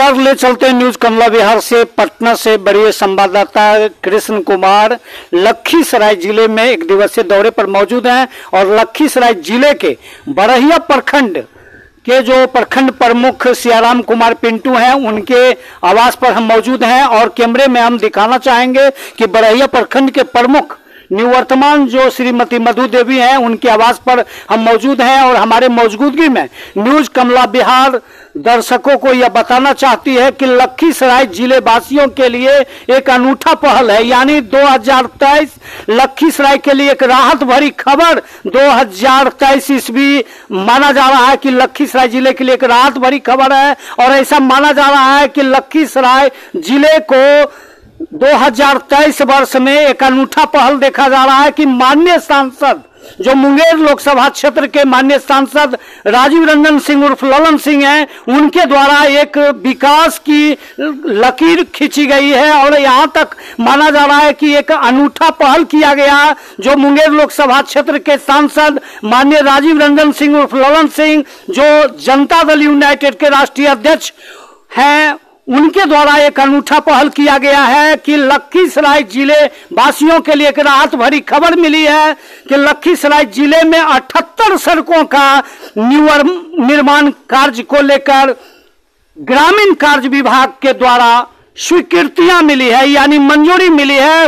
नमस्कार, ले चलते हैं न्यूज कमला विहार से। पटना से बड़े संवाददाता कृष्ण कुमार लखीसराय जिले में एक दिवसीय दौरे पर मौजूद हैं और लखीसराय जिले के बड़हिया प्रखंड के जो प्रखंड प्रमुख सियाराम कुमार पिंटू हैं, उनके आवास पर हम मौजूद हैं और कैमरे में हम दिखाना चाहेंगे कि बड़हिया प्रखंड के प्रमुख निवर्तमान जो श्रीमती मधु देवी हैं, उनके आवास पर हम मौजूद हैं और हमारे मौजूदगी में न्यूज कमला बिहार दर्शकों को यह बताना चाहती है कि लखीसराय जिले वासियों के लिए एक अनूठा पहल है। यानी 2023 लखीसराय के लिए एक राहत भरी खबर। 2023 ईस्वी माना जा रहा है कि लखीसराय जिले के लिए एक राहत भरी खबर है और ऐसा माना जा रहा है कि लखीसराय जिले को 2023 वर्ष में एक अनूठा पहल देखा जा रहा है कि माननीय सांसद जो मुंगेर लोकसभा क्षेत्र के माननीय सांसद राजीव रंजन सिंह उर्फ ललन सिंह हैं, उनके द्वारा एक विकास की लकीर खींची गई है और यहां तक माना जा रहा है कि एक अनूठा पहल किया गया। जो मुंगेर लोकसभा क्षेत्र के सांसद माननीय राजीव रंजन सिंह उर्फ ललन सिंह, जो जनता दल यूनाइटेड के राष्ट्रीय अध्यक्ष हैं, उनके द्वारा एक अनूठा पहल किया गया है कि लखीसराय जिले वासियों के लिए एक राहत भरी खबर मिली है कि लखीसराय जिले में 78 सड़कों का निर्माण कार्य को लेकर ग्रामीण कार्य विभाग के द्वारा स्वीकृतियां मिली है, यानी मंजूरी मिली है।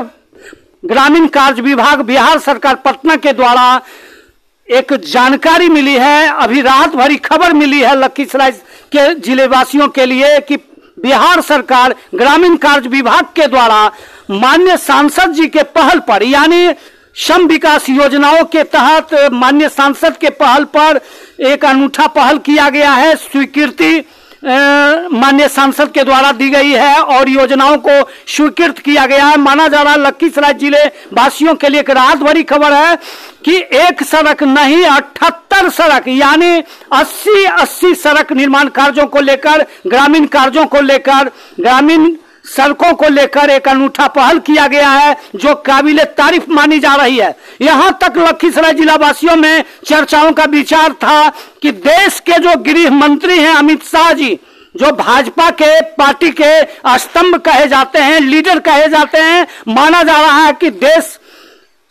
ग्रामीण कार्य विभाग बिहार सरकार पटना के द्वारा एक जानकारी मिली है, अभी राहत भरी खबर मिली है लखीसराय के जिले वासियों के लिए कि बिहार सरकार ग्रामीण कार्य विभाग के द्वारा माननीय सांसद जी के पहल पर, यानी सम विकास योजनाओं के तहत माननीय सांसद के पहल पर एक अनूठा पहल किया गया है। स्वीकृति माननीय सांसद के द्वारा दी गई है और योजनाओं को स्वीकृत किया गया है। माना जा रहा है लखीसराय जिले वासियों के लिए एक राहत भरी खबर है कि एक सड़क नहीं 78 सड़क, यानी 80 सड़क निर्माण कार्यों को लेकर, ग्रामीण कार्यों को लेकर, ग्रामीण सड़कों को लेकर एक अनूठा पहल किया गया है जो काबिले तारीफ मानी जा रही है। यहां तक लखीसराय जिला वासियों में चर्चाओं का विचार था कि देश के जो गृह मंत्री हैं अमित शाह जी, जो भाजपा के पार्टी के स्तंभ कहे जाते हैं, लीडर कहे जाते हैं, माना जा रहा है कि देश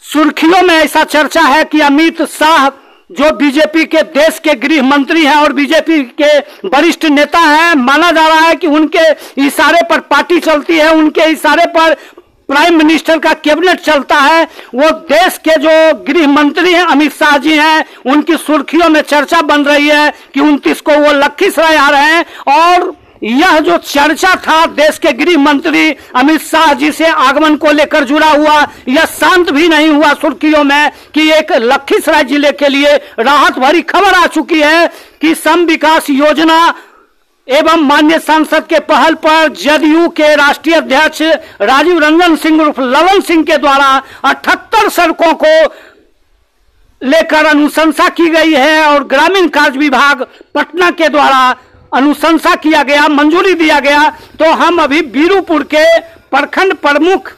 सुर्खियों में ऐसा चर्चा है कि अमित शाह जो बीजेपी के देश के गृह मंत्री हैं और बीजेपी के वरिष्ठ नेता हैं, माना जा रहा है कि उनके इशारे पर पार्टी चलती है, उनके इशारे पर प्राइम मिनिस्टर का कैबिनेट चलता है। वो देश के जो गृह मंत्री हैं अमित शाह जी हैं, उनकी सुर्खियों में चर्चा बन रही है कि 29 को वो लखीसराय आ रहे हैं और यह जो चर्चा था देश के गृह मंत्री अमित शाह जी से आगमन को लेकर जुड़ा हुआ, यह शांत भी नहीं हुआ सुर्खियों में कि एक लखीसराय जिले के लिए राहत भरी खबर आ चुकी है कि सम विकास योजना एवं माननीय सांसद के पहल पर जदयू के राष्ट्रीय अध्यक्ष राजीव रंजन सिंह उर्फ ललन सिंह के द्वारा 78 सड़कों को लेकर अनुशंसा की गई है और ग्रामीण कार्य विभाग पटना के द्वारा अनुशंसा किया गया, मंजूरी दिया गया। तो हम अभी बीरूपुर के प्रखंड प्रमुख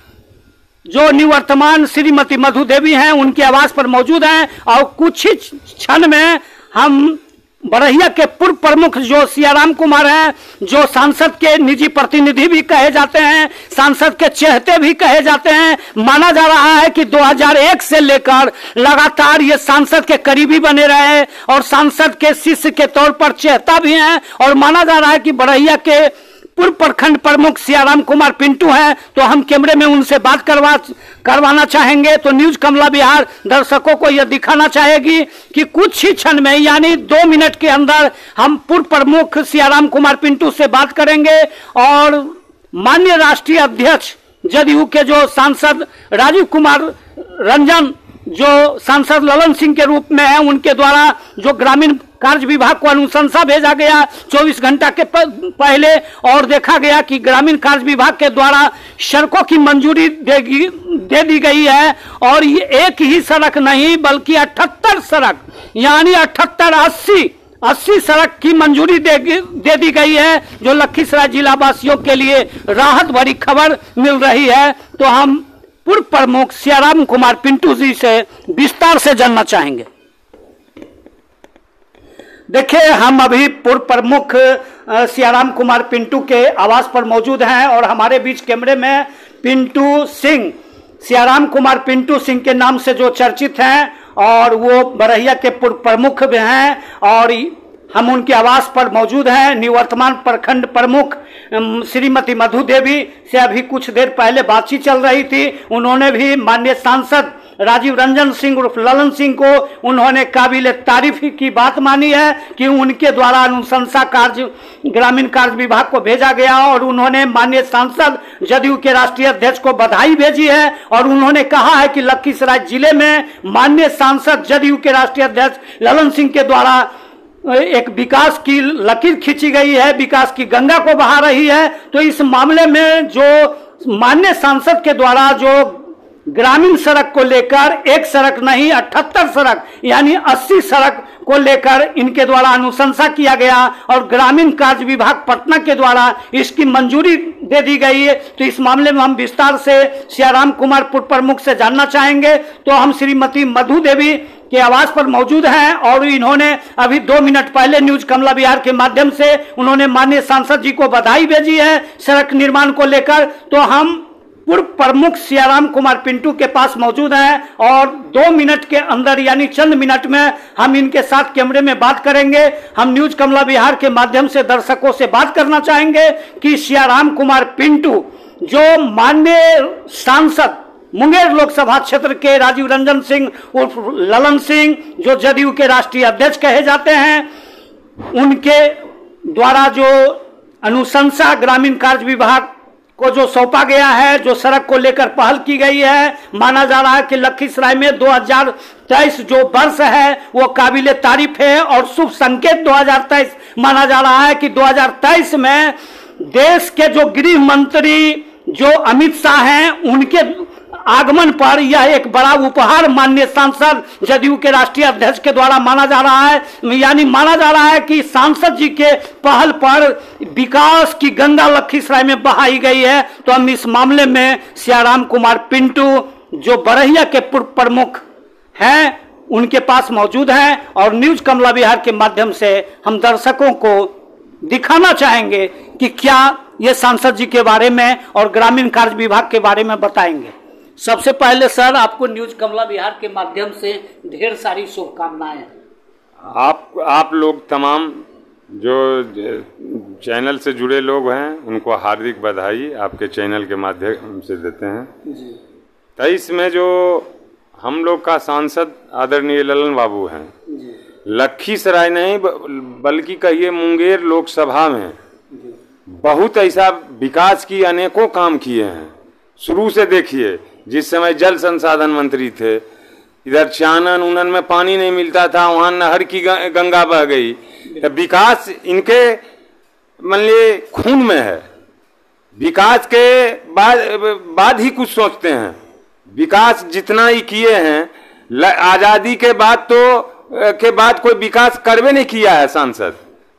जो निवर्तमान श्रीमती मधु देवी हैं, उनके आवास पर मौजूद हैं और कुछ ही क्षण में हम बड़हिया के पूर्व प्रमुख जो सियाराम कुमार हैं, जो सांसद के निजी प्रतिनिधि भी कहे जाते हैं, सांसद के चहेते भी कहे जाते हैं, माना जा रहा है कि 2001 से लेकर लगातार ये सांसद के करीबी बने रहे और सांसद के शिष्य के तौर पर चहेता भी हैं और माना जा रहा है कि बड़हिया के पूर्व प्रखंड प्रमुख सियाराम कुमार पिंटू हैं। तो हम कैमरे में उनसे बात करवाना चाहेंगे। तो न्यूज कमला बिहार दर्शकों को यह दिखाना चाहेगी कि कुछ ही क्षण में, यानी 2 मिनट के अंदर हम पूर्व प्रमुख सियाराम कुमार पिंटू से बात करेंगे और माननीय राष्ट्रीय अध्यक्ष जदयू के जो सांसद राजीव कुमार रंजन, जो सांसद ललन सिंह के रूप में है, उनके द्वारा जो ग्रामीण कार्य विभाग को अनुशंसा भेजा गया 24 घंटा के पहले और देखा गया कि ग्रामीण कार्य विभाग के द्वारा सड़कों की मंजूरी दे दी गई है और ये एक ही सड़क नहीं बल्कि 78 सड़क, यानी 80 सड़क की मंजूरी दे दी गई है, जो लखीसराय जिला वासियों के लिए राहत भरी खबर मिल रही है। तो हम पूर्व प्रमुख सियाराम कुमार पिंटू जी से विस्तार से जानना चाहेंगे। देखिए, हम अभी पूर्व प्रमुख सियाराम कुमार पिंटू के आवास पर मौजूद हैं और हमारे बीच कैमरे में पिंटू सिंह, सियाराम कुमार पिंटू सिंह के नाम से जो चर्चित हैं और वो बरहिया के पूर्व प्रमुख भी हैं और हम उनके आवास पर मौजूद हैं। निवर्तमान प्रखंड प्रमुख श्रीमती मधु देवी से अभी कुछ देर पहले बातचीत चल रही थी। उन्होंने भी माननीय सांसद राजीव रंजन सिंह उर्फ ललन सिंह को उन्होंने काबिल तारीफ की बात मानी है कि उनके द्वारा अनुशंसा कार्य ग्रामीण कार्य विभाग को भेजा गया और उन्होंने माननीय सांसद जदयू के राष्ट्रीय अध्यक्ष को बधाई भेजी है और उन्होंने कहा है कि लखीसराय जिले में माननीय सांसद जदयू के राष्ट्रीय अध्यक्ष ललन सिंह के द्वारा एक विकास की लकीर खींची गई है, विकास की गंगा को बहा रही है। तो इस मामले में जो माननीय सांसद के द्वारा जो ग्रामीण सड़क को लेकर एक सड़क नहीं 78 सड़क यानी 80 सड़क को लेकर इनके द्वारा अनुशंसा किया गया और ग्रामीण कार्य विभाग पटना के द्वारा इसकी मंजूरी दे दी गई है। तो इस मामले में हम विस्तार से सियाराम कुमार पूर्व प्रमुख से जानना चाहेंगे। तो हम श्रीमती मधु देवी के आवास पर मौजूद हैं और इन्होंने अभी 2 मिनट पहले न्यूज कमला बिहार के माध्यम से उन्होंने माननीय सांसद जी को बधाई भेजी है सड़क निर्माण को लेकर। तो हम पूर्व प्रमुख सियाराम कुमार पिंटू के पास मौजूद हैं और 2 मिनट के अंदर यानी चंद मिनट में हम इनके साथ कैमरे में बात करेंगे। हम न्यूज कमला बिहार के माध्यम से दर्शकों से बात करना चाहेंगे कि सियाराम कुमार पिंटू जो माननीय सांसद मुंगेर लोकसभा क्षेत्र के राजीव रंजन सिंह उर्फ ललन सिंह जो जदयू के राष्ट्रीय अध्यक्ष कहे जाते हैं, उनके द्वारा जो अनुशंसा ग्रामीण कार्य विभाग को जो सौंपा गया है, जो सड़क को लेकर पहल की गई है, माना जा रहा है कि लखीसराय में 2023 जो वर्ष है वो काबिले तारीफ है और शुभ संकेत 2023 माना जा रहा है कि 2023 में देश के जो गृह मंत्री जो अमित शाह हैं उनके आगमन पर यह एक बड़ा उपहार माननीय सांसद जदयू के राष्ट्रीय अध्यक्ष के द्वारा माना जा रहा है। यानी माना जा रहा है कि सांसद जी के पहल पर विकास की गंगा लखीसराय में बहाई गई है। तो हम इस मामले में सियाराम कुमार पिंटू जो बरहिया के पूर्व प्रमुख हैं उनके पास मौजूद हैं और न्यूज कमला बिहार के माध्यम से हम दर्शकों को दिखाना चाहेंगे कि क्या ये सांसद जी के बारे में और ग्रामीण कार्य विभाग के बारे में बताएंगे। सबसे पहले सर, आपको न्यूज कमला बिहार के माध्यम से ढेर सारी शुभकामनाएं। आप लोग तमाम जो चैनल से जुड़े लोग हैं उनको हार्दिक बधाई आपके चैनल के माध्यम से देते हैं। 23 में जो हम लोग का सांसद आदरणीय ललन बाबू हैं, लखीसराय नहीं बल्कि कहिए मुंगेर लोकसभा में बहुत ऐसा विकास की अनेकों काम किए हैं। शुरू से देखिए, जिस समय जल संसाधन मंत्री थे, इधर चानन उनन में पानी नहीं मिलता था, वहां नहर की गंगा बह गई। तो विकास इनके मान लिए खून में है। विकास के बाद ही कुछ सोचते हैं। विकास जितना ही किए हैं, आजादी के बाद कोई विकास करवे नहीं किया है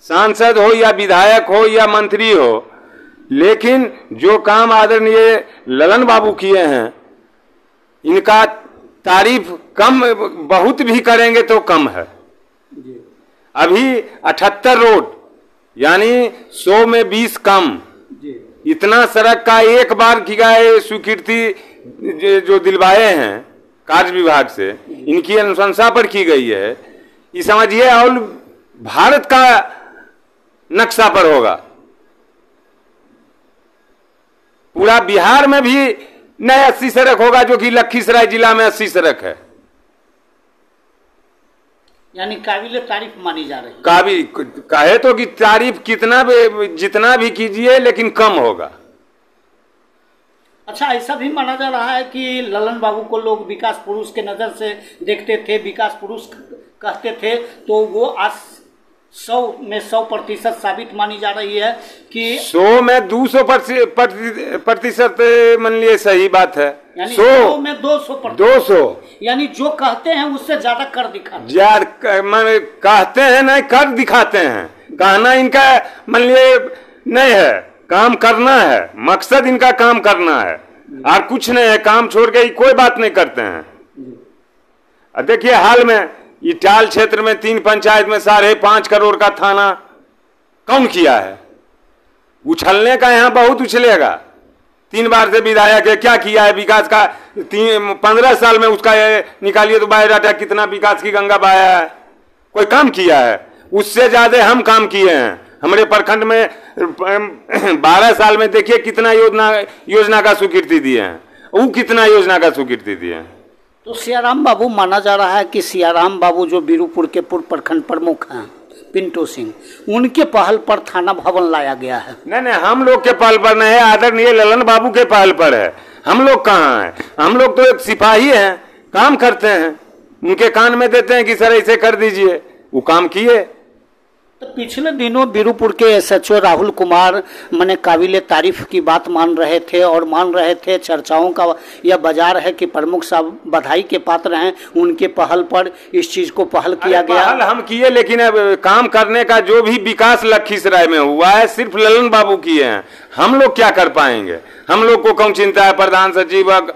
सांसद हो या विधायक हो या मंत्री हो। लेकिन जो काम आदरणीय ललन बाबू किए हैं, इनका तारीफ कम बहुत भी करेंगे तो कम है। अभी 78 रोड यानी 100 में 20 कम, इतना सड़क का एक बार की गए स्वीकृति जो दिलवाए हैं कार्य विभाग से, इनकी अनुशंसा पर की गई है। ये समझिए और भारत का नक्शा पर होगा। पूरा बिहार में भी नए 80 सड़क होगा, जो कि लखीसराय जिला में 80 सड़क है। यानी काबिल तारीफ मानी जा रही है। काबिल कहे तो कि तारीफ जितना भी कीजिए लेकिन कम होगा। अच्छा, ऐसा भी माना जा रहा है कि ललन बाबू को लोग विकास पुरुष के नजर से देखते थे, विकास पुरुष कहते थे, तो वो आज 100 में 100% साबित मानी जा रही है कि 100 में 200% मान लिए सही बात है। 100 में 200 यानी जो कहते हैं उससे ज्यादा कर दिखाते हैं। कहते हैं नहीं, कर दिखाते हैं। कहना इनका मान लिए नहीं है, काम करना है। मकसद इनका काम करना है और कुछ नहीं है। काम छोड़ के कोई बात नहीं करते हैं। देखिए हाल में इटाल क्षेत्र में 3 पंचायत में 5.5 करोड़ का थाना कौन किया है? उछलने का यहाँ बहुत उछलेगा। 3 बार से विधायक है, क्या किया है विकास का? 15 साल में उसका निकालिए तो बायोडाटा, कितना विकास की गंगा बहाया है? कोई काम किया है? उससे ज्यादा हम काम किए हैं। हमारे प्रखंड में 12 साल में देखिए कितना योजना का स्वीकृति दिए हैं, वो कितना योजना का स्वीकृति दिए हैं। तो सियाराम बाबू माना जा रहा है कि सियाराम बाबू जो बीरूपुर के पूर्व प्रखंड प्रमुख हैं पिंटू सिंह, उनके पहल पर थाना भवन लाया गया है। नहीं, हम लोग के पहल पर नहीं है, आदरणीय ललन बाबू के पहल पर है। हम लोग कहाँ हैं? हम लोग तो एक सिपाही हैं, काम करते हैं, उनके कान में देते हैं कि सर ऐसे कर दीजिए, वो काम किए। तो पिछले दिनों बीरूपुर के एसएचओ राहुल कुमार माने काबिले तारीफ की बात मान रहे थे और मान रहे थे, चर्चाओं का यह बाजार है कि प्रमुख साहब बधाई के पात्र हैं, उनके पहल पर इस चीज को पहल किया गया। पहल हम किए, लेकिन अब काम करने का जो भी विकास लखीसराय में हुआ है सिर्फ ललन बाबू किए हैं। हम लोग क्या कर पाएंगे? हम लोग को कौन चिंता है? प्रधान सचिव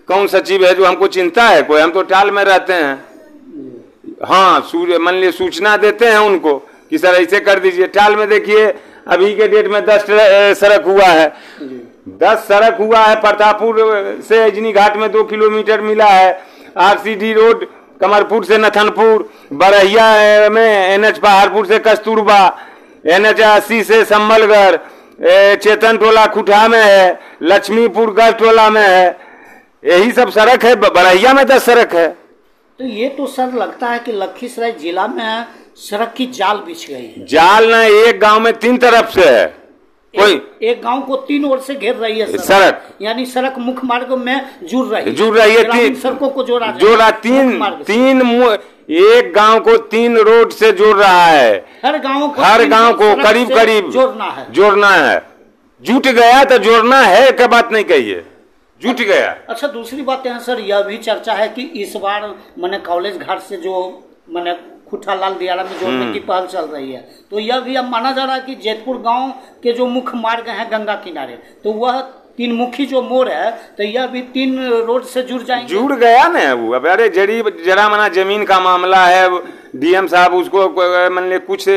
कौन सचिव है जो हमको चिंता है? कोई, हम तो टाल में रहते हैं। हाँ, मान लीजिए सूचना देते हैं उनको कि सर ऐसे कर दीजिए। टाल में देखिए अभी के डेट में 10 सड़क हुआ है, 10 सड़क हुआ है। प्रतापपुर से अजनी घाट में 2 किलोमीटर मिला है। आरसीडी रोड कमरपुर से नथनपुर, बरहिया में NH पहाड़पुर से कस्तूरबा, NH 80 से संबलगढ़, चेतन टोला खुठा में है, लक्ष्मीपुर गढ़ टोला में है। यही सब सड़क है। बरहिया में 10 सड़क है। तो ये तो सर लगता है कि लखीसराय जिला में सड़क की जाल बिछ गई। जाल ना, एक गांव में 3 तरफ से है। कोई एक गांव को 3 ओर से घेर रही है सड़क, यानी सड़क मुख्य मार्ग में जुड़ रही है। 3 सड़कों को जोड़ा तीन एक गांव को 3 रोड से जोड़ रहा है। हर गांव को करीब जोड़ना है। जुट गया तो जोड़ना है, क्या बात नहीं कहिए, जुट गया। अच्छा, दूसरी बात है सर, यह भी चर्चा है कि इस बार मैंने कॉलेज घाट से जो मैंने खुठालाल दियारा में जोड़ने की पहल चल रही है, तो यह भी अब माना जा रहा है कि जैतपुर गांव के जो मुख्य मार्ग हैं गंगा किनारे, तो वह 3 मुखी जो मोड़ है, तो यह भी 3 रोड से जुड़ जाएंगे। जुड़ गया ना वो। अब अरे जरा मना जमीन का मामला है, DM साहब उसको मान लीजिए कुछ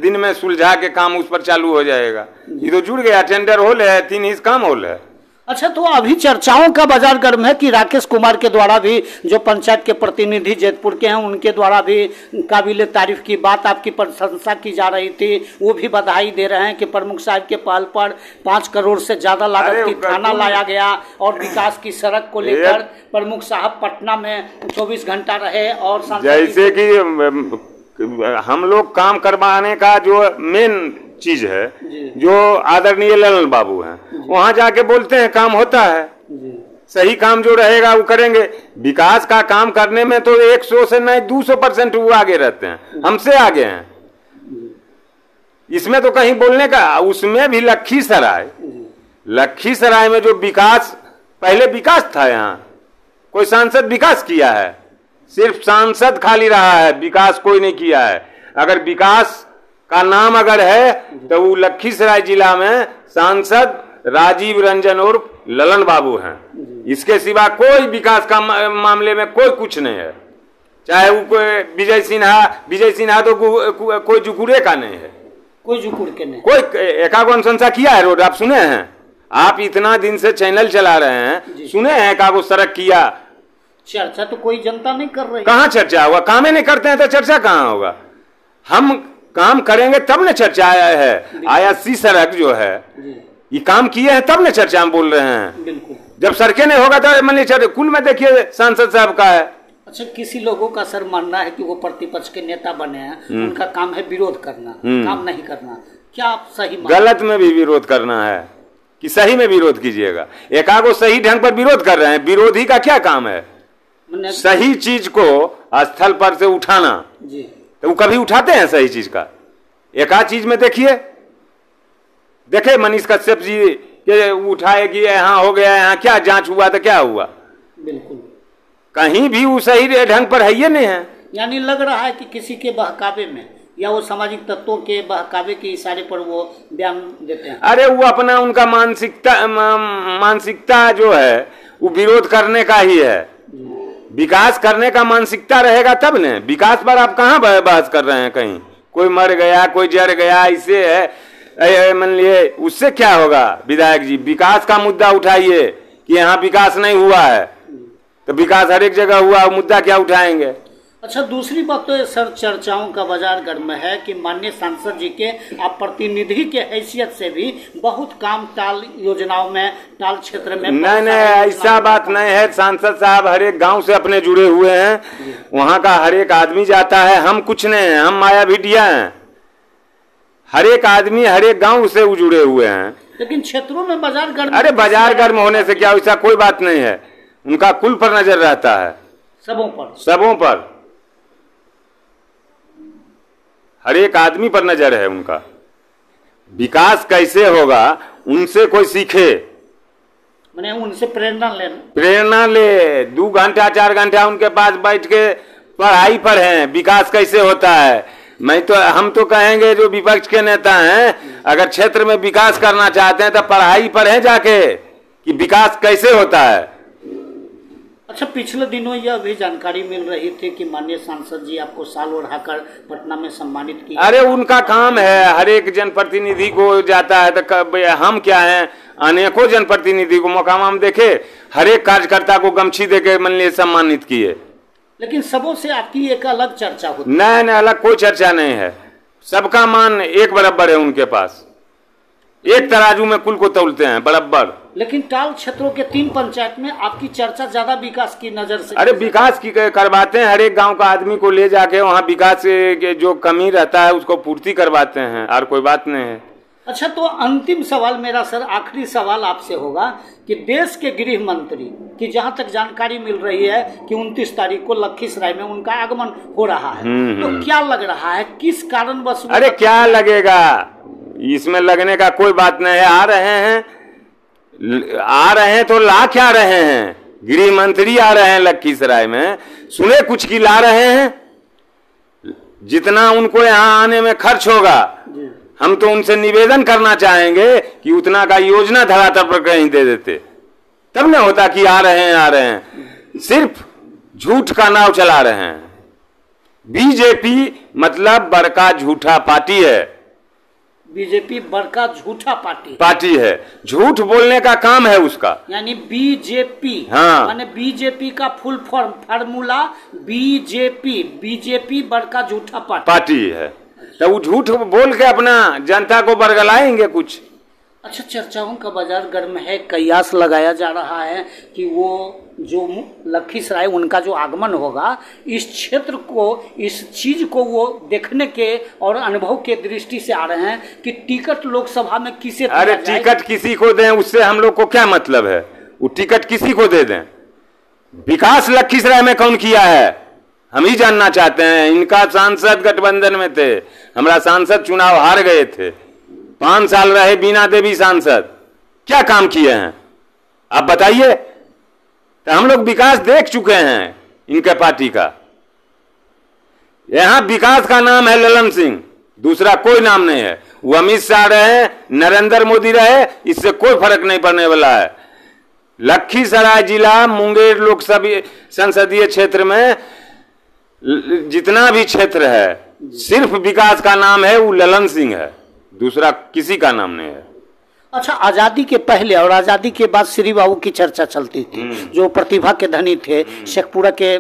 दिन में सुलझा के काम उस पर चालू हो जाएगा। ये तो जुड़ गया, टेंडर होल है, 3 ही काम होल है। अच्छा, तो अभी चर्चाओं का बाजार गर्म है कि राकेश कुमार के द्वारा भी, जो पंचायत के प्रतिनिधि जैतपुर के हैं, उनके द्वारा भी काबिले तारीफ की बात, आपकी प्रशंसा की जा रही थी। वो भी बधाई दे रहे हैं कि प्रमुख साहब के पहल पर 5 करोड़ से ज्यादा लागत की थाना लाया गया और विकास की सड़क को लेकर प्रमुख साहब पटना में 24 घंटा रहे। और जैसे कि हम लोग काम करवाने का जो मेन चीज है, जो आदरणीय ललन बाबू हैं, वहां जाके बोलते हैं, काम होता है। सही काम जो रहेगा वो करेंगे। विकास का काम करने में तो 100 से नहीं 200% वो आगे रहते हैं, हमसे आगे हैं। इसमें तो कहीं बोलने का, उसमें भी लखीसराय में जो विकास, पहले विकास था, यहाँ कोई सांसद विकास किया है? सिर्फ सांसद खाली रहा है, विकास कोई नहीं किया है। अगर विकास का नाम अगर है तो वो लखीसराय जिला में सांसद राजीव रंजन और ललन बाबू हैं। इसके सिवा कोई विकास का मामले में कोई कुछ नहीं है। चाहे वो कोई विजय सिन्हा तो कोई जुकुरे का नहीं है, कोई जुकुर के नहीं। कोई एकागो अनुशंसा किया है रोड? आप सुने हैं? आप इतना दिन से चैनल चला रहे हैं, सुने हैं एकागो सड़क किया? चर्चा तो कोई जनता नहीं कर रही। कहाँ चर्चा होगा? काम ही नहीं करते हैं तो चर्चा कहाँ होगा? हम काम करेंगे तब न चर्चा है। ISC सड़क जो है, ये काम किए हैं तब न चर्चा हम बोल रहे हैं। बिल्कुल। जब सड़कें नहीं होगा तो मान लीजिए कुल में देखिए सांसद साहब का है। अच्छा, किसी लोगों का सर मानना है कि वो प्रतिपक्ष के नेता बने हैं, उनका काम है विरोध करना, काम नहीं करना। क्या आप सही? गलत में भी विरोध करना है कि सही में विरोध कीजिएगा? एकागो सही ढंग पर विरोध कर रहे हैं। विरोधी का क्या काम है? सही चीज को स्थल पर से उठाना। जी। तो वो कभी उठाते हैं सही चीज का? एक आध चीज में देखे मनीष कश्यप जी के उठाए कि यहाँ हो गया, यहाँ क्या जांच हुआ तो क्या हुआ? बिल्कुल। कहीं भी वो सही ढंग पर है ये नहीं है। यानी लग रहा है कि किसी के बहकावे में या वो सामाजिक तत्वों के बहकावे के इशारे पर वो बयान देते हैं। अरे वो अपना उनका मानसिकता जो है वो विरोध करने का ही है। विकास करने का मानसिकता रहेगा तब न। विकास पर आप कहाँ बहस कर रहे हैं? कहीं कोई मर गया, कोई जर गया, इससे है मान लिए, उससे क्या होगा? विधायक जी विकास का मुद्दा उठाइए कि यहाँ विकास नहीं हुआ है, तो विकास हर एक जगह हुआ, मुद्दा क्या उठाएंगे? अच्छा, दूसरी बात तो सर चर्चाओं का बाजार गर्म है कि माननीय सांसद जी के आप प्रतिनिधि के हैसियत से भी बहुत काम टाल योजनाओं में, टाल क्षेत्र में नहीं, ऐसा बात नहीं है। सांसद साहब हर एक गांव से अपने जुड़े हुए हैं, वहां का हर एक आदमी जाता है। हम कुछ नहीं है, हम माया भिटिया हैं। हर एक आदमी हर एक गांव से जुड़े हुए हैं, लेकिन क्षेत्रों में बाजार गर्म। अरे बाजार गर्म होने से क्या, वैसा कोई बात नहीं है। उनका कुल पर नजर रहता है, सबों पर हर एक आदमी पर नजर है उनका। विकास कैसे होगा उनसे कोई सीखे, मैंने उनसे प्रेरणा ले। 2 घंटा 4 घंटा उनके पास बैठ के पढ़ाई पर हैं, विकास कैसे होता है। हम तो कहेंगे जो विपक्ष के नेता हैं, अगर क्षेत्र में विकास करना चाहते हैं तो पढ़ाई पर है जाके कि विकास कैसे होता है। अच्छा, पिछले दिनों यह भी जानकारी मिल रही थी कि माननीय सांसद जी आपको साल ओढ़ाकर पटना में सम्मानित किया। अरे उनका काम है, हर एक जनप्रतिनिधि को जाता है तो हम क्या हैं, अनेकों जनप्रतिनिधि को मौकाम हम देखे, हर एक कार्यकर्ता को गमछी देके मान लीजिए सम्मानित किए। लेकिन सबों से आपकी एक अलग चर्चा होती है। नहीं, अलग कोई चर्चा नहीं है। सबका मान एक बराबर है उनके पास, एक तराजू में कुल को तौलते हैं बराबर। लेकिन टाल क्षेत्रों के 3 पंचायत में आपकी चर्चा ज्यादा विकास की नजर से। अरे विकास की करवाते हैं, हर एक गांव का आदमी को ले जाके वहाँ विकास के जो कमी रहता है उसको पूर्ति करवाते हैं, और कोई बात नहीं है। अच्छा, तो अंतिम सवाल मेरा सर, आखिरी सवाल आपसे होगा कि देश के गृह मंत्री की जहां तक जानकारी मिल रही है कि 29 तारीख को लखीसराय में उनका आगमन हो रहा है, तो क्या लग रहा है, किस कारणवश? अरे क्या लगेगा, इसमें लगने का कोई बात नहीं है। आ रहे हैं तो ला क्या रहे हैं? गृह मंत्री आ रहे हैं लखीसराय में, सुने कुछ की ला रहे हैं। जितना उनको यहाँ आने में खर्च होगा, हम तो उनसे निवेदन करना चाहेंगे कि उतना का योजना धरातल पर कहीं दे देते, तब न होता कि आ रहे हैं। सिर्फ झूठ का नाव चला रहे हैं। बीजेपी मतलब बड़का झूठा पार्टी है। बीजेपी बड़का झूठा पार्टी है, झूठ बोलने का काम है उसका। यानी बीजेपी, हाँ, माने बीजेपी का फुल फार्मूला बीजेपी बड़का झूठा पार्टी है। तो वो झूठ बोल के अपना जनता को बरगलाएंगे कुछ। अच्छा, चर्चाओं का बाजार गर्म है। कयास लगाया जा रहा है कि वो जो लखीसराय उनका जो आगमन होगा, इस क्षेत्र को, इस चीज को वो देखने के और अनुभव के दृष्टि से आ रहे हैं कि टिकट लोकसभा में किसे। अरे टिकट किसी को दें उससे हम लोग को क्या मतलब है, वो टिकट किसी को दे दें। विकास लखीसराय में कौन किया है हम ही जानना चाहते हैं। इनका सांसद गठबंधन में थे, हमारा सांसद चुनाव हार गए थे, 5 साल रहे बीना देवी सांसद, क्या काम किए हैं आप बताइए। तो हम लोग विकास देख चुके हैं इनके पार्टी का। यहां विकास का नाम है ललन सिंह, दूसरा कोई नाम नहीं है। वो अमित शाह रहे, नरेंद्र मोदी रहे, इससे कोई फर्क नहीं पड़ने वाला है। लखीसराय जिला मुंगेर लोकसभा संसदीय क्षेत्र में जितना भी क्षेत्र है, सिर्फ विकास का नाम है, वो ललन सिंह है, दूसरा किसी का नाम नहीं है। अच्छा, आजादी के पहले और आजादी के बाद श्री बाबू की चर्चा चलती थी, जो प्रतिभा के धनी थे, शेखपुरा के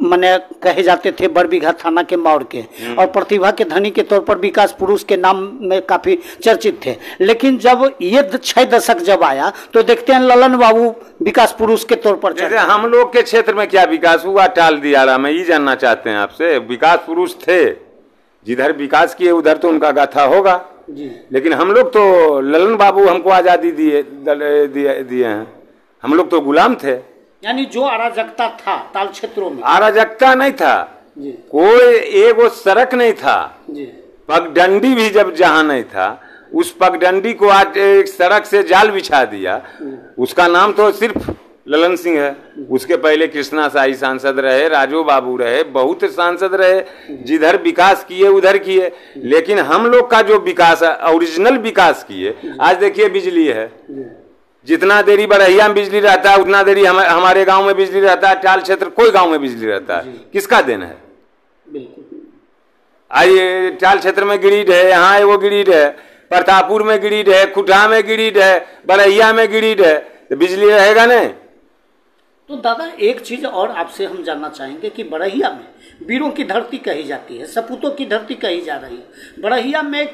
माने कहे जाते थे, बड़बीघा थाना के मौर के, और प्रतिभा के धनी के तौर पर विकास पुरुष के नाम में काफी चर्चित थे। लेकिन जब ये 6 दशक जब आया तो देखते हैं ललन बाबू विकास पुरुष के तौर पर। जैसे हम लोग के क्षेत्र में क्या विकास हुआ, टाल दिया रहा। मैं ये जानना चाहते हैं आपसे। विकास पुरुष थे, जिधर विकास किए उधर तो उनका गाथा होगा जी। लेकिन हम लोग तो ललन बाबू हमको आजादी दिए हैं, हम लोग तो गुलाम थे। यानी जो अराजकता था ताल क्षेत्रों में, अराजकता नहीं था जी। कोई एगो सड़क नहीं था जी। पगडंडी भी जब जहां नहीं था, उस पगडंडी को आज एक सड़क से जाल बिछा दिया, उसका नाम तो सिर्फ ललन सिंह है। उसके पहले कृष्णा शाही सांसद रहे, राजू बाबू रहे, बहुत सांसद रहे, जिधर विकास किए उधर किए। लेकिन हम लोग का जो विकास है, ओरिजिनल विकास किए, आज देखिए बिजली है, जितना देरी बरहिया में बिजली रहता है उतना देरी हमारे गांव में बिजली रहता है, टाल क्षेत्र कोई गांव में बिजली रहता है। किसका देन है? बिल्कुल। आइए टाल क्षेत्र में ग्रिड है, यहाँ वो ग्रिड है, प्रतापपुर में ग्रिड है, खुटा में ग्रिड है, बरहिया में ग्रिड है, तो बिजली रहेगा नहीं। तो दादा एक चीज और आपसे हम जानना चाहेंगे कि बरहिया में वीरों की धरती कही जाती है, सपूतों की धरती कही जा रही है। बरहिया में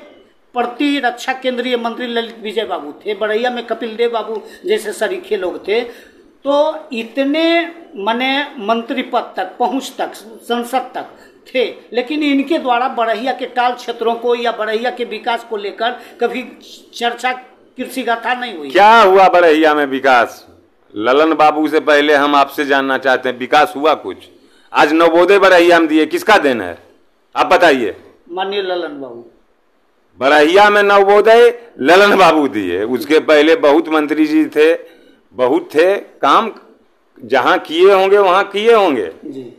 प्रतिरक्षा केंद्रीय मंत्री ललित विजय बाबू थे, बरहिया में कपिल देव बाबू जैसे सरीखे लोग थे। तो इतने माने मंत्री पद तक पहुंच तक संसद तक थे, लेकिन इनके द्वारा बरहिया के टाल क्षेत्रों को या बरहिया के विकास को लेकर कभी चर्चा कृषि गाथा नहीं हुई। क्या हुआ बरहिया में विकास? ललन बाबू से पहले हम आपसे जानना चाहते हैं, विकास हुआ कुछ? आज नवोदय बरहिया में दिए, किसका देन है आप बताइए? माननीय ललन बाबू। बरहिया में नवोदय ललन बाबू दिए, उसके पहले बहुत मंत्री जी थे, बहुत थे, काम जहां किए होंगे वहां किए होंगे जी।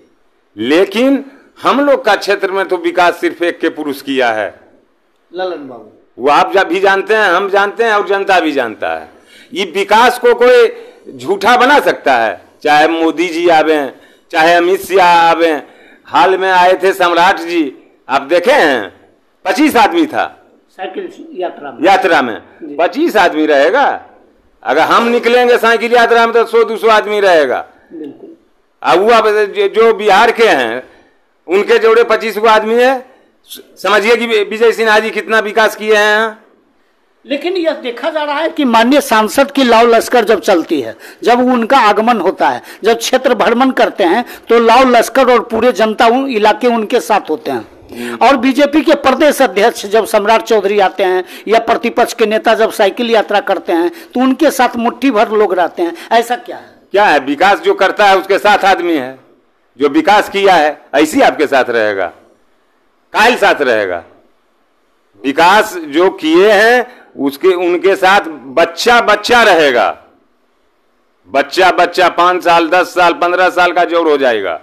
लेकिन हम लोग का क्षेत्र में तो विकास सिर्फ एक के पुरुष किया है, ललन बाबू। वो आप जब भी जानते हैं, हम जानते हैं और जनता भी जानता है। ये विकास को कोई झूठा बना सकता है? चाहे मोदी जी आवे, चाहे अमित शाह आवे, हाल में आए थे सम्राट जी, आप देखे हैं 25 आदमी था साइकिल यात्रा में 25 आदमी रहेगा। अगर हम निकलेंगे साइकिल यात्रा में तो 100-200 आदमी रहेगा। बिल्कुल। अब वो जो बिहार के हैं उनके जोड़े 25 गो आदमी है, समझिए कि विजय सिन्हा जी कितना विकास किए हैं। लेकिन यह देखा जा रहा है कि माननीय सांसद की लाव लश्कर जब चलती है, जब उनका आगमन होता है, जब क्षेत्र भ्रमण करते हैं, तो लाव लश्कर और पूरे जनता इलाके उनके साथ होते हैं। और बीजेपी के प्रदेश अध्यक्ष जब सम्राट चौधरी आते हैं या प्रतिपक्ष के नेता जब साइकिल यात्रा करते हैं तो उनके साथ मुट्ठी भर लोग रहते हैं। ऐसा क्या है? क्या है? विकास जो करता है उसके साथ आदमी है, जो विकास किया है ऐसी आपके साथ रहेगा, कायल साथ रहेगा। विकास जो किए हैं उसके उनके साथ बच्चा बच्चा रहेगा, बच्चा बच्चा 5 साल 10 साल 15 साल का जोड़ हो जाएगा।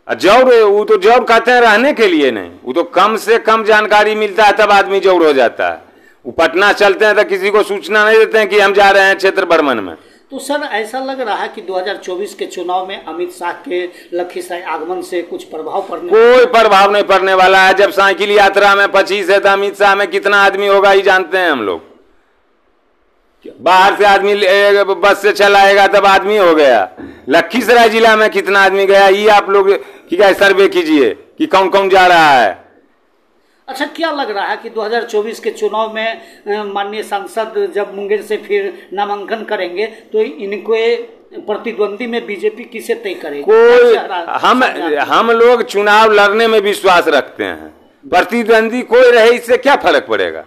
जोड़ वो तो जोड़ कहते हैं रहने के लिए नहीं, वो तो कम से कम जानकारी मिलता है तब आदमी जोड़ हो जाता है। वो पटना चलते हैं तो किसी को सूचना नहीं देते हैं कि हम जा रहे हैं क्षेत्र भ्रमण में। तो सर ऐसा लग रहा है कि 2024 के चुनाव में अमित शाह के लखीसराय आगमन से कुछ प्रभाव पड़ने? कोई प्रभाव नहीं पड़ने वाला है। जब साइकिल यात्रा में 25 है तो अमित शाह में कितना आदमी होगा ये जानते हैं हम लोग। बाहर से आदमी बस से चलाएगा तब आदमी हो गया। लखीसराय जिला में कितना आदमी गया ये आप लोग क्या सर्वे कीजिए कि कौन कौन जा रहा है। अच्छा, क्या लग रहा है कि 2024 के चुनाव में माननीय सांसद जब मुंगेर से फिर नामांकन करेंगे तो इनको प्रतिद्वंदी में बीजेपी किसे तय करेगी? कोई हम लोग चुनाव लड़ने में विश्वास रखते हैं, प्रतिद्वंदी कोई रहे इससे क्या फर्क पड़ेगा।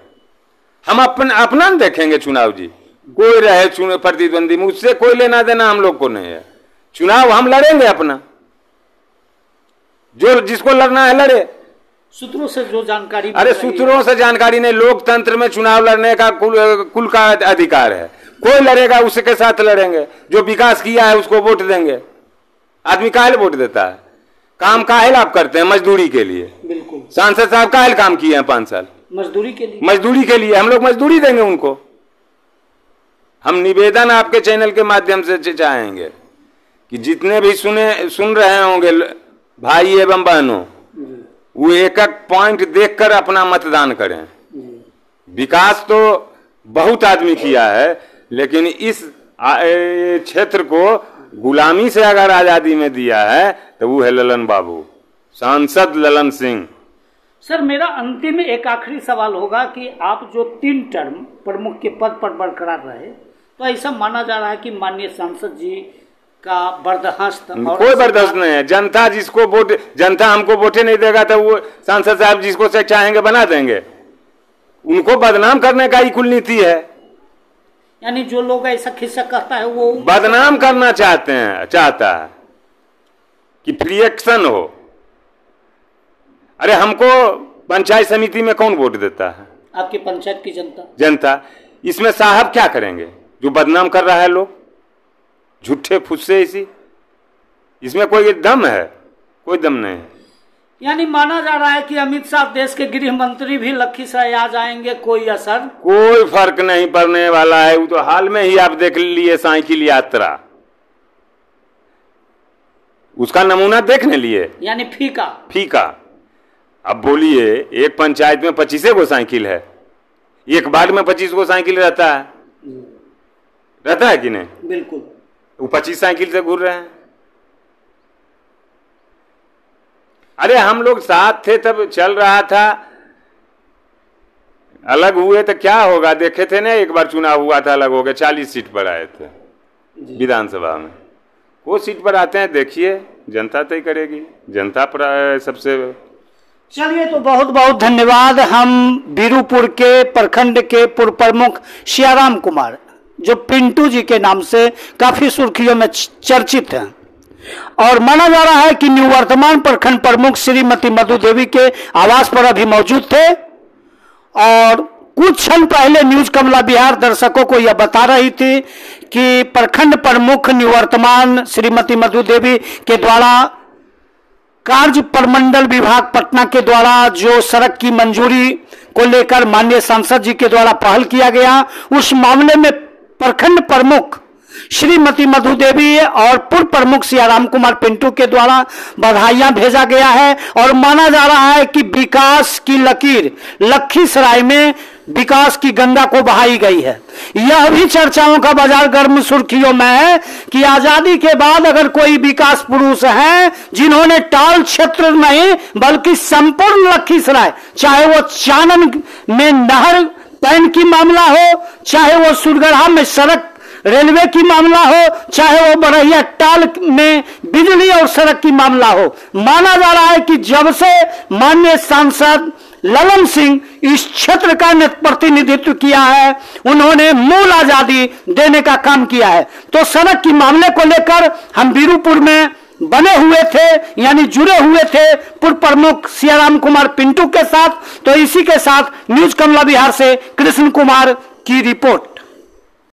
हम अपना देखेंगे चुनाव जी, कोई रहे प्रतिद्वंदी में उससे कोई लेना देना हम लोग को नहीं है। चुनाव हम लड़ेंगे अपना, जो जिसको लड़ना है लड़े। सूत्रों से जो जानकारी, अरे सूत्रों से जानकारी नहीं, लोकतंत्र में चुनाव लड़ने का कुल का अधिकार है। कोई लड़ेगा उसके साथ लड़ेंगे, जो विकास किया है उसको वोट देंगे। आदमी काहे वोट देता है? काम काहे आप करते हैं? मजदूरी के लिए। बिल्कुल। सांसद साहब काहे काम किए हैं 5 साल? मजदूरी के लिए। मजदूरी के लिए हम लोग मजदूरी देंगे उनको। हम निवेदन आपके चैनल के माध्यम से चाहेंगे कि जितने भी सुन रहे होंगे भाई एवं बहनों, वो एक एक पॉइंट देखकर अपना मतदान करें। विकास तो बहुत आदमी किया है, लेकिन इस क्षेत्र को गुलामी से अगर आजादी में दिया है तो वो है ललन बाबू, सांसद ललन सिंह। सर मेरा अंतिम एक आखिरी सवाल होगा कि आप जो 3 टर्म प्रमुख के पद पर बरकरार रहे, तो ऐसा माना जा रहा है कि माननीय सांसद जी का बर्दाश्त? कोई बर्दाश्त नहीं है। जनता जिसको वोट, जनता हमको वोटे नहीं देगा तो वो सांसद साहब जिसको से चाहेंगे बना देंगे। उनको बदनाम करने का ही कुल नीति है। यानी जो लोग ऐसा खिस्सा कहता है वो बदनाम करना चाहता है कि फ्री एक्शन हो। अरे हमको पंचायत समिति में कौन वोट देता है? आपके पंचायत की जनता। इसमें साहब क्या करेंगे जो बदनाम कर रहा है लोग, झूठे फुस्से इसी। इसमें कोई दम है? कोई दम नहीं है। यानी माना जा रहा है कि अमित शाह देश के गृह मंत्री भी लखीसराय आ जाएंगे, कोई असर कोई फर्क नहीं पड़ने वाला है। वो तो हाल में ही आप देख लिए साइकिल यात्रा, उसका नमूना देखने लिए, यानी फीका फीका। अब बोलिए एक पंचायत में 25 गो साइकिल है, एक वार्ड में 25 गो साइकिल रहता है कि नहीं? बिल्कुल। वो 25 साइकिल से घूर रहे हैं। अरे हम लोग साथ थे तब चल रहा था, अलग हुए तो क्या होगा? देखे थे ना, एक बार चुनाव हुआ था, अलग हो गए, 40 सीट पर आए थे विधानसभा में। वो सीट पर आते हैं, देखिए जनता तय करेगी, जनता पर सबसे। चलिए, तो बहुत बहुत धन्यवाद। हम बीरूपुर के प्रखंड के पूर्व प्रमुख सियाराम कुमार, जो पिंटू जी के नाम से काफी सुर्खियों में चर्चित हैं, और माना जा रहा है कि निवर्तमान प्रखंड प्रमुख श्रीमती मधु देवी के आवास पर अभी मौजूद थे। और कुछ क्षण पहले न्यूज कमला बिहार दर्शकों को यह बता रही थी कि प्रखंड प्रमुख निवर्तमान श्रीमती मधु देवी के द्वारा कार्य प्रमंडल विभाग पटना के द्वारा जो सड़क की मंजूरी को लेकर माननीय सांसद जी के द्वारा पहल किया गया, उस मामले में प्रखंड प्रमुख श्रीमती मधु देवी और पूर्व प्रमुख सियाराम कुमार पिंटू के द्वारा बधाइयां भेजा गया है। और माना जा रहा है कि विकास की लकीर लखीसराय में विकास की गंगा को बहाई गई है। यह भी चर्चाओं का बाजार गर्म सुर्खियों में है कि आजादी के बाद अगर कोई विकास पुरुष है जिन्होंने टाल क्षेत्र नहीं बल्कि संपूर्ण लखीसराय, चाहे वो चानन में नहर पैन की मामला हो, चाहे वो सुरगढ़ा में सड़क रेलवे की मामला हो, चाहे वो बरहिया टाल में बिजली और सड़क की मामला हो, माना जा रहा है कि जब से माननीय सांसद ललन सिंह इस क्षेत्र का प्रतिनिधित्व किया है, उन्होंने मूल आजादी देने का काम किया है। तो सड़क की मामले को लेकर हम बीरूपुर में बने हुए थे, यानी जुड़े हुए थे पूर्व प्रमुख सियाराम कुमार पिंटू के साथ। तो इसी के साथ न्यूज कमला बिहार से कृष्ण कुमार की रिपोर्ट।